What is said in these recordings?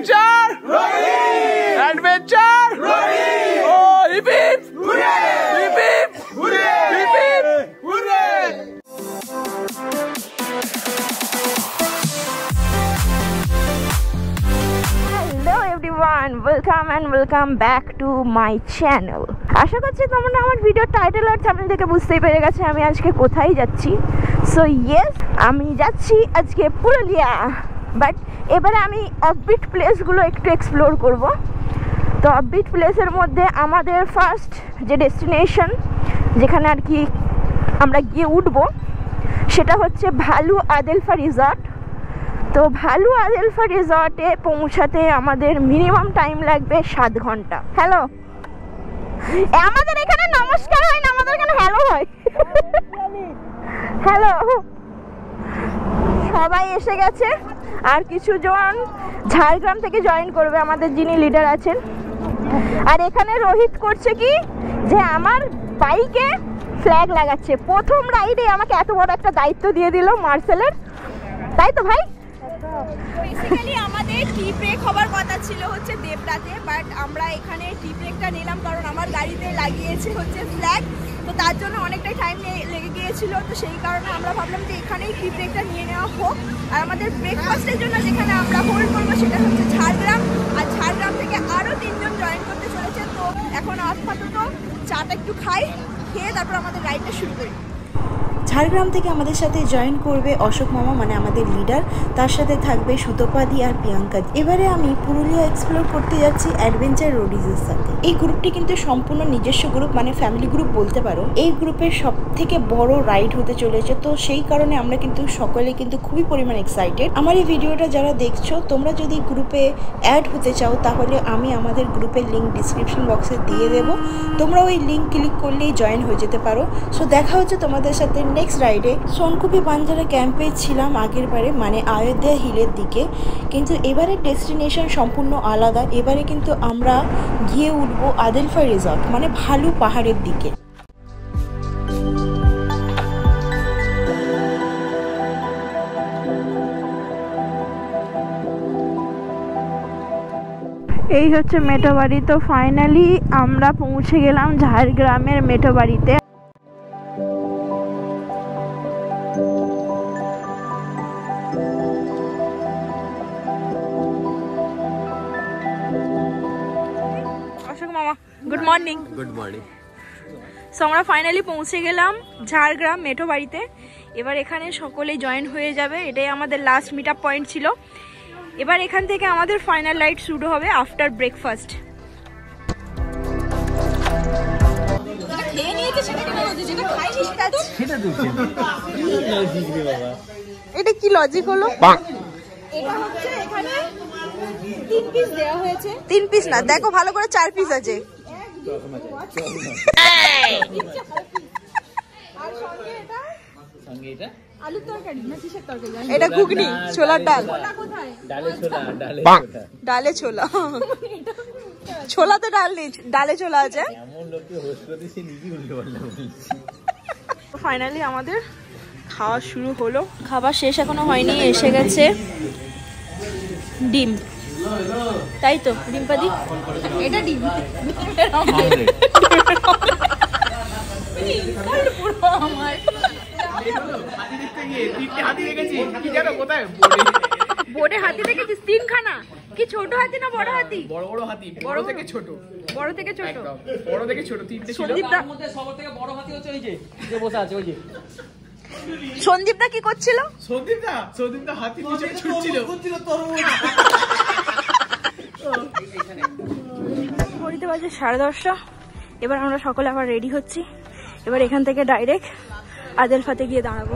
Adventure! Ready! Adventure! Ready! Oh, hip hip! Hooray! Hip hip! Hooray! Hip hip! Hooray! Hello everyone, welcome back to my channel. আশা করছি তোমরা আমার video title আর thumbnail দেখে বুঝতেই পেরে গেছে আমি আজকে কোথায় যাচ্ছি। সো ইয়েস, আমি যাচ্ছি আজকে পুরুলিয়া। বাট এবারে আমি অফবিট প্লেসগুলো একটু এক্সপ্লোর করব। তো অফবিট প্লেসের মধ্যে আমাদের ফার্স্ট যে ডেস্টিনেশন যেখানে আর কি আমরা গিয়ে উঠবো সেটা হচ্ছে ভালু আদেলফা রিসর্ট। তো ভালু আদেলফা রিসর্টে পৌঁছাতে আমাদের মিনিমাম টাইম লাগবে 7 ঘন্টা। হ্যালো, আমাদের এখানে নমস্কার হয় না, আমাদের এখানে হ্যালো হয়। হ্যালো, সবাই এসে গেছে আর কিছুজন ঝাড়গ্রাম থেকে জয়েন করবে আমাদের যিনি লিডার আছেন। আর এখানে রোহিত করছে কি যে আমার বাইকে ফ্ল্যাগ লাগাচ্ছে। প্রথম রাইডে আমাকে এত বড় একটা দায়িত্ব দিয়ে দিল মার্সেলের, তাই তো ভাই? বেসিক্যালি আমাদের টি ব্রেক হবার কথা ছিল হচ্ছে দেবরাতে, বাট আমরা এখানে টি ব্রেকটা নিলাম কারণ আমার গাড়িতে লাগিয়েছে হচ্ছে ফ্ল্যাগ, তো তার জন্য অনেকটাই টাইম লেগে গিয়েছিল। তো সেই কারণে আমরা ভাবলাম যে এখানেই টি ব্রেকটা নিয়ে নেওয়া হোক। আর আমাদের ব্রেকফাস্টের জন্য যেখানে আমরা হোল্ড করবো সেটা হচ্ছে ঝাড়গ্রাম, আর ঝাড়গ্রাম থেকে আরও 3 জন জয়েন করতে চলেছে। তো এখন আপাতত চাটা একটু খাই, খেয়ে তারপর আমাদের রাইডটা শুরু করি। ঝাড়গ্রাম থেকে আমাদের সাথে জয়েন করবে অশোক মামা, মানে আমাদের লিডার, তার সাথে থাকবে সুতপাদি আর প্রিয়াঙ্কা। এবারে আমি পুরুলিয়া এক্সপ্লোর করতে যাচ্ছি অ্যাডভেঞ্চার রোডিজের সাথে। এই গ্রুপটি কিন্তু সম্পূর্ণ নিজস্ব গ্রুপ, মানে ফ্যামিলি গ্রুপ বলতে পারো। এই গ্রুপের সব থেকে বড় রাইড হতে চলেছে, তো সেই কারণে আমরা কিন্তু সকলে কিন্তু খুবই পরিমাণ এক্সাইটেড। আমার এই ভিডিওটা যারা দেখছো, তোমরা যদি গ্রুপে অ্যাড হতে চাও তাহলে আমি আমাদের গ্রুপের লিঙ্ক ডিসক্রিপশন বক্সে দিয়ে দেবো, তোমরা ওই লিঙ্ক ক্লিক করলেই জয়েন হয়ে যেতে পারো। সো দেখা হচ্ছে তোমাদের সাথে নেক্সট রাইডে। সোনকুপি বাঞ্জারা ক্যাম্পে ছিলাম আগের বারে, মানে অযোধ্যা হিলের দিকে, কিন্তু এবারে ডেস্টিনেশন সম্পূর্ণ আলাদা। এবারে কিন্তু আমরা গিয়ে উঠবো আদেলফা রিসর্ট, মানে ভালু পাহাড়ের দিকে। এই হচ্ছে মেটোবাড়ি। তো ফাইনালি আমরা পৌঁছে গেলাম ঝাড়গ্রামের মেটোবাড়িতে। অশোক মামা, good morning. Good morning. So আমরা ফাইনালি পৌঁছে গেলাম ঝাড়গ্রাম মেটোবাড়িতে। এবার এখানে সকলেই জয়েন হয়ে যাবে, এটাই আমাদের লাস্ট মিট আপ পয়েন্ট ছিল। এবার এখান থেকে আমাদের ফাইনাল রাইড শুরু হবে আফটার ব্রেকফাস্ট। এটা কি লজিক হলো? এটা হচ্ছে এখানে 3 পিস দেওয়া হয়েছে। 3 পিস না, দেখো ভালো করে 4 পিস আছে। আর সঙ্গে এটা আলুর তরকারি না কিসের তরকারি? এটা ঘুগনি, ছোলার ডাল। কোথায়? ডালে ছোলা। ছোলাতে ডাল নেই, ডালে ছোলা আছে। ফাইনালি আমাদের খাওয়া শুরু হলো। খাবার শেষ এখনো হয়নি, এসে গেছে ডিম, তাই তো ডিমপাদি? এটা ডিম। আমার বোর্ডে হাতি দেখেছিস? 3 খানা। কি ছোট হাতি না বড় হাতি? বড় বড় হাতি, বড় থেকে ছোট। বড় থেকে ছোট, বড় থেকে ছোট 3টে ছিল। সন্দীপদা, মধ্যে সবার থেকে বড় হাতি হচ্ছে ওই যে বসে আছে ওই যে। সন্দীপদা কি করছিল? সন্দীপদা হাতি পিছনে ছুটছিল। ঘড়িতে বাজে 10:30। এবার আমরা সকলে আবার রেডি হচ্ছি। এবার এখান থেকে ডাইরেক্ট আদেলফাতে গিয়ে দাঁড়াবো।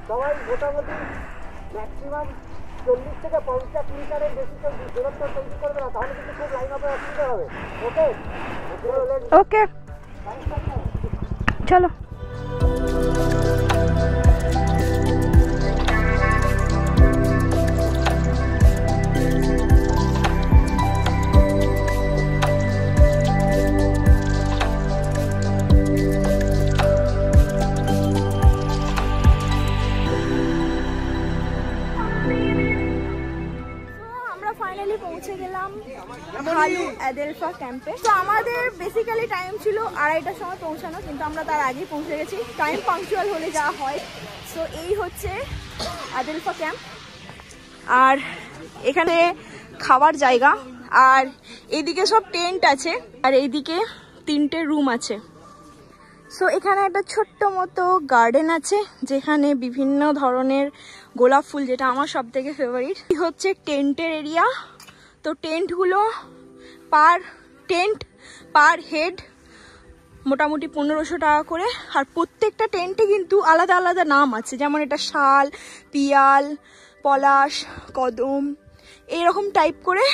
সবাই মোটামুটি ম্যাক্সিমাম 40 থেকে 50 মিটারের বেশি দূরত্ব তৈরি করবে না, তাহলে কিন্তু খুব লাইন আপে অসুবিধা হবে। ওকে ওকে, চলো। অ্যাদেলফা ক্যাম্পে। তো আমাদের বেসিক্যালি টাইম ছিল 2:30টার সময় পৌঁছানো, কিন্তু আমরা তার আগেই পৌঁছে গেছি। টাইম পাংচুয়াল হলে যা হয়। সো এই হচ্ছে অ্যাদেলফা ক্যাম্প। আর এখানে খাবার জায়গা, আর এইদিকে সব টেন্ট আছে, আর এইদিকে 3টে রুম আছে। সো এখানে একটা ছোট্ট মতো গার্ডেন আছে যেখানে বিভিন্ন ধরনের গোলাপ ফুল, যেটা আমার সব থেকে ফেভারিট। হচ্ছে টেন্টের এরিয়া। তো টেন্টগুলো পার হেড মোটামুটি 1500 টাকা করে। আর প্রত্যেকটা টেন্টে কিন্তু আলাদা আলাদা নাম আছে, যেমন এটা শাল, পিয়াল, পলাশ, কদম, এইরকম টাইপ করে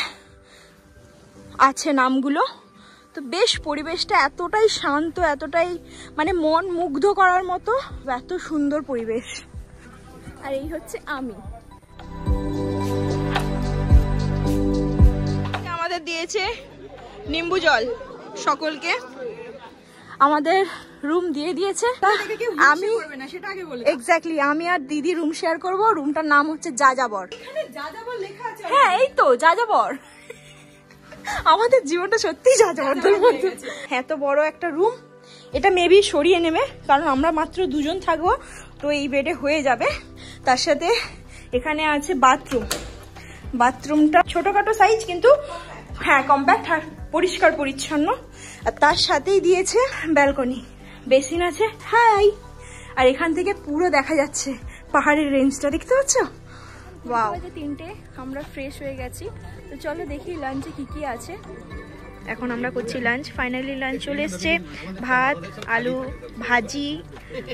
আছে নামগুলো। তো বেশ পরিবেশটা এতটাই শান্ত, এতটাই মানে মন মুগ্ধ করার মতো, এত সুন্দর পরিবেশ। আর এই হচ্ছে আমি। আমাদের দিয়েছে নিম্বু জল সকলকে, আমাদের রুম দিয়ে দিয়েছে। আমি এক্স্যাক্টলি আমি আর দিদি রুম শেয়ার করব। রুমটার নাম হচ্ছে যাযাবর। হ্যাঁ এই তো যাযাবর। আমাদের জীবনটা সত্যি যাযাবর। এত বড় একটা রুম, এটা মেবি সরিয়ে নেবে কারণ আমরা মাত্র 2 জন থাকবো, তো এই বেডে হয়ে যাবে। তার সাথে এখানে আছে বাথরুমটা ছোটখাটো সাইজ, কিন্তু হ্যাঁ কম্প্যাক্ট আর পরিষ্কার পরিচ্ছন্ন। আর তার সাথেই দিয়েছে ব্যালকনি, বেসিন আছে। হাই, আর এখান থেকে পুরো দেখা যাচ্ছে পাহাড়ের রেঞ্জটা, দেখতে পাচ্ছ? ওয়াও। 3টে আমরা ফ্রেশ হয়ে গেছি। তো চলো দেখি লাঞ্চে কি আছে। এখন আমরা করছি লাঞ্চ। ফাইনালি লাঞ্চ চলে এসছে। ভাত, আলু ভাজি,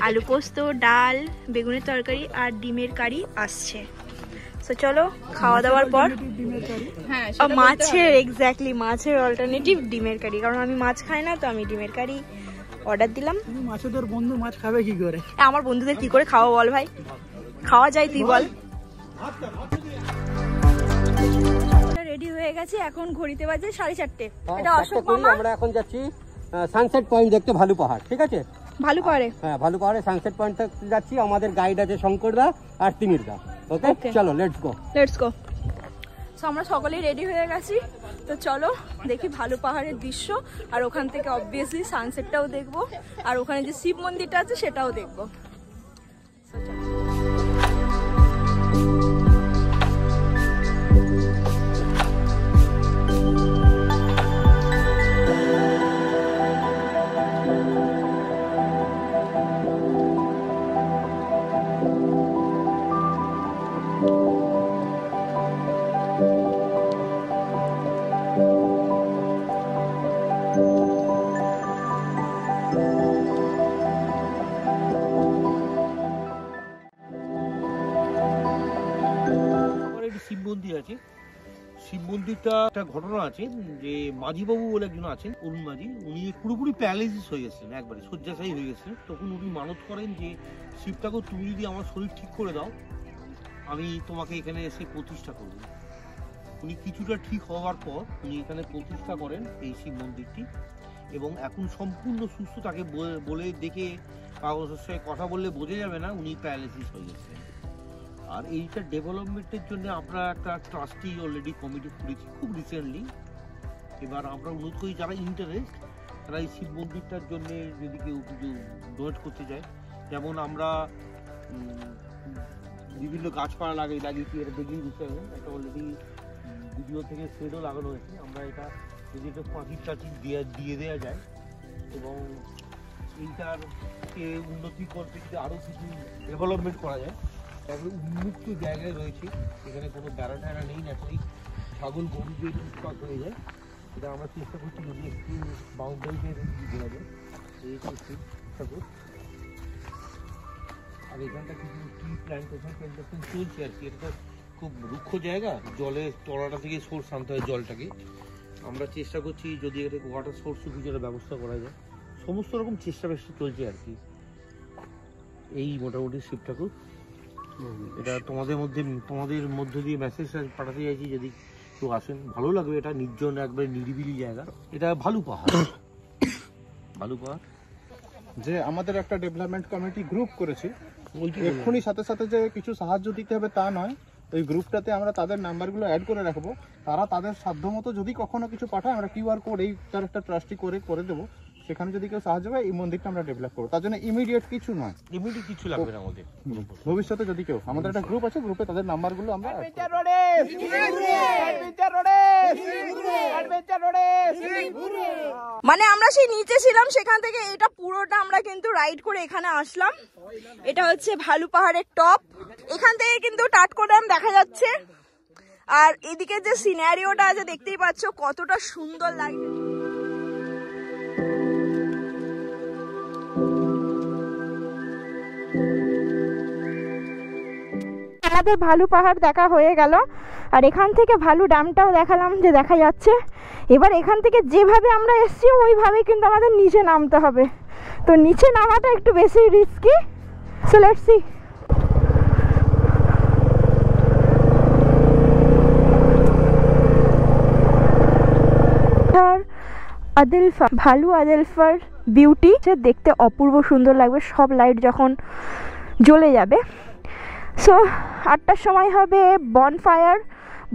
আলু পোস্ত, ডাল, বেগুনের তরকারি আর ডিমের কারি আসছে। তো চলো খাওয়া দাওয়ার পর মাছের এক্স্যাক্টলি মাছের অল্টারনেটিভ ডিমের কারি, কারণ আমি মাছ খাই না, তো আমি ডিমের কারি অর্ডার দিলাম। মাছেদের বন্ধু মাছ খাবে কি করে? আমার বন্ধুদের কি করে খাওয়া বল ভাই, খাওয়া যায় তুই বল। রেডি হয়ে গেছে, এখন ঘড়িতে বাজে 4:30। এটা অশোক মামা। আমরা এখন যাচ্ছি সানসেট পয়েন্ট দেখতে, ভালু পাহাড়। ঠিক আছে, ভালু পাহাড়ে। হ্যাঁ ভালু পাহাড়ে সানসেট পয়েন্ট যাচ্ছি। আমাদের গাইড আছে শঙ্করদা আর তিমিরদা। ওকে চলো লেটস গো। সো আমরা সকলেই রেডি হয়ে গেছি। তো চলো দেখি ভালু পাহাড়ের দৃশ্য, আর ওখান থেকে অবভিয়াসলি সানসেটটাও দেখবো, আর ওখানে যে শিব মন্দিরটা আছে সেটাও দেখবো। শিব মন্দিরটা একটা ঘটনা আছে যে মাঝিবাবু বলে একজন আছেন, অরুণ মাঝি, উনি পুরোপুরি প্যারালাইসিস হয়ে গেছিলেন, একবারে শয্যাশায়ী হয়ে গেছিলেন। তখন উনি মানত করেন যে শিব ঠাকুর তুমি যদি আমার শরীর ঠিক করে দাও, আমি তোমাকে এখানে এসে প্রতিষ্ঠা করব। উনি কিছুটা ঠিক হওয়ার পর উনি এখানে প্রতিষ্ঠা করেন এই শিব মন্দিরটি, এবং এখন সম্পূর্ণ সুস্থ। তাকে বলে দেখে কাগজের সঙ্গে কথা বললে বোঝা যাবে না উনি প্যারালাইসিস হয়ে গেছিলেন। আর এইটা ডেভেলপমেন্টের জন্য আমরা একটা ট্রাস্টি অলরেডি কমিটি করেছি খুব রিসেন্টলি। এবার আমরা অনুরোধ করি যারা ইন্টারেস্ট, তারা এই শিব মন্দিরটার জন্য যদি কেউ কিছু ডোনেট করতে চায়, যেমন আমরা বিভিন্ন গাছপালা লাগিয়েছি, এটা দেখলেই বুঝতে পারবেন। একটা অলরেডি ভিডিও থেকে শেডও লাগানো হয়েছে। আমরা এটা যদি একটা পাঁচির টাচির দিয়ে দেওয়া যায়, এবং এইটারকে উন্নতি করতে যদি আরও কিছু ডেভেলপমেন্ট করা যায়, তারপরে উন্মুক্ত জায়গায় রয়েছে, এখানে কোনো বেড়া টেড়া নেই, ন্যাচারালি ছাগল গরু দিয়ে উৎপাদ হয়ে যায়। এটা আমরা চেষ্টা করছি যদি একটু বাউন্ডারি দিয়ে দেওয়া যায়। এই হচ্ছে ঠাকুর। আর এখানটা কিছু ট্রি প্ল্যান্টেশন চলছে আর কি। এটা খুব রুক্ষ জায়গা, জলের তলাটা থেকে সোর্স আনতে হয় জলটাকে। আমরা চেষ্টা করছি যদি এটা ওয়াটার সোর্সও কিছু একটা ব্যবস্থা করা যায়। সমস্ত রকম চেষ্টা চলছে আর কি। এই মোটামুটি শিব ঠাকুর। এটা তোমাদের মধ্যে দিয়ে মেসেজ পাঠাতে চাইছি, যদি কেউ আসেন ভালো লাগবে। এটা নির্জন একবারে নিরিবিলি জায়গা। এটা ভালু পাহাড় যে আমাদের একটা ডেভেলপমেন্ট কমিটি গ্রুপ করেছি, এক্ষুনি সাথে সাথে যে কিছু সাহায্য দিতে হবে তা নয়, ওই গ্রুপটাতে আমরা তাদের নাম্বারগুলো অ্যাড করে রাখবো। তারা তাদের সাধ্যমতো যদি কখনো কিছু পাঠায়, আমরা কিউআর কোড এই তার একটা ট্রাস্টি করে দেবো। সেখানে যদি কেউ সাহায্য পায়, এই মন্দিরটা আমরা ডেভেলপ করবো। তার জন্য ইমিডিয়েট কিছু নয়, ইমিডিয়েট কিছু লাগবে না আমাদের। ভবিষ্যতে যদি কেউ, আমাদের একটা গ্রুপ আছে, গ্রুপে তাদের নাম্বারগুলো আমরা মানে আমরা সেই নিচে ছিলাম, সেখান থেকে এটা পুরোটা আমরা কিন্তু রাইড করে এখানে আসলাম। এটা হচ্ছে ভালু পাহাড়ের টপ, এখান থেকে কিন্তু টাটকোডাম দেখা যাচ্ছে। আর এদিকে যে সিনারিওটা আছে দেখতেই পাচ্ছ কতটা সুন্দর লাগছে। আমাদের ভালু পাহাড় দেখা হয়ে গেল, আর এখান থেকে ভালু ড্যামটাও দেখালাম যে দেখা যাচ্ছে। এবার এখান থেকে যেভাবে আমরা এসেছি ওইভাবে কিন্তু আমাদের নিচে নামতে হবে, তো নিচে নামাটা একটু বেশি রিস্কি। So let's see. আদিলফা, ভালু আদিলফার বিউটি দেখতে অপূর্ব সুন্দর লাগবে সব লাইট যখন জ্বলে যাবে। সো 8টার সময় হবে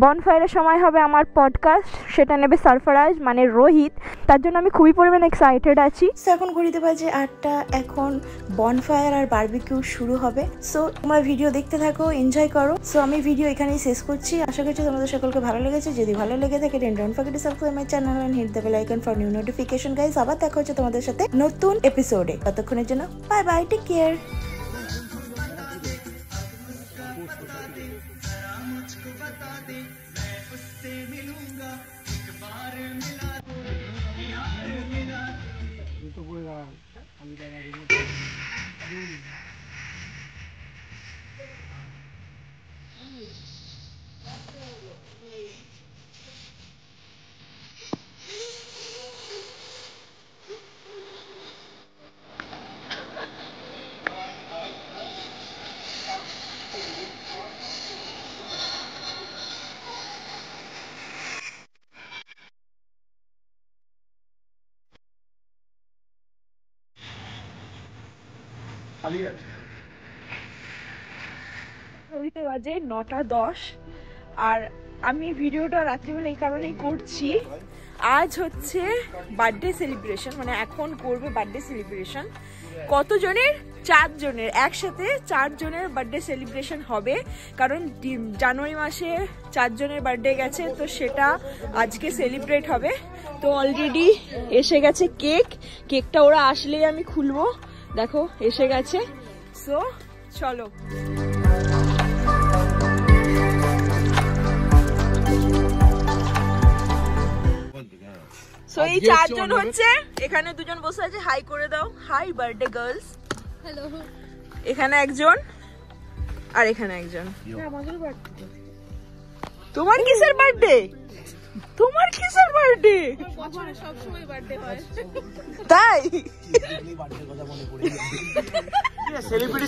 বনফায়ারের সময় হবে আমার পডকাস্ট, সেটা নেবে সারফরাজ মানে রোহিত। তার জন্য আমি খুবই পরিমাণে এক্সাইটেড আছি। সো এখন ঘড়িতে বাজে 8টা, এখন বনফায়ার আর বারবিকিউ শুরু হবে। সো তোমরা ভিডিও দেখতে থাকো, এনজয় করো। সো আমি ভিডিও এখানেই শেষ করছি। আশা করছি তোমাদের সকলকে ভালো লেগেছে। যদি ভালো লেগে থাকে then don't forget to subscribe my channel and hit the bell icon for new notification guys. আবার দেখা হচ্ছে তোমাদের সাথে নতুন এপিসোডে। ততক্ষণের জন্য বাই বাই, টেক কেয়ার। ঘড়িতে বাজে 9টা 10, আর আমি ভিডিওটা রাত্রিবেলা এই কারণেই করছি, আজ হচ্ছে বার্থডে সেলিব্রেশন, মানে এখন করবে বার্থডে সেলিব্রেশন। কতজনের? 4 জনের, একসাথে 4 জনের বার্থডে সেলিব্রেশন হবে, কারণ জানুয়ারি মাসে 4 জনের বার্থডে গেছে, তো সেটা আজকে সেলিব্রেট হবে। তো অলরেডি এসে গেছে কেকটা ওরা আসলেই আমি খুলবো। দেখো এসে গেছে। সো চলো। সো এই 4 জন হচ্ছে, এখানে 2 জন বসে আছে, হাই করে দাও। Hi birthday girls. হ্যালো। এখানে একজন আর এখানে একজন। তোমার কিসের বার্থডে? তোমার কিসের বার্থডে? বছরে সব সময় বার্থডে হয়। তাই? Celebrity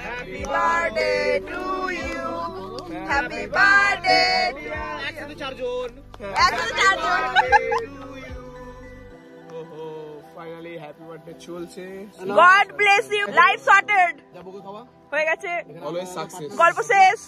happy birthday to you, happy birthday. একসাথে 4 জন। ফাইনালি হ্যাপি বার্থডে চলছে। God bless you. Life sorted. যাবো খাওয়া হয়ে গেছে। Always success. গল্প শেষ।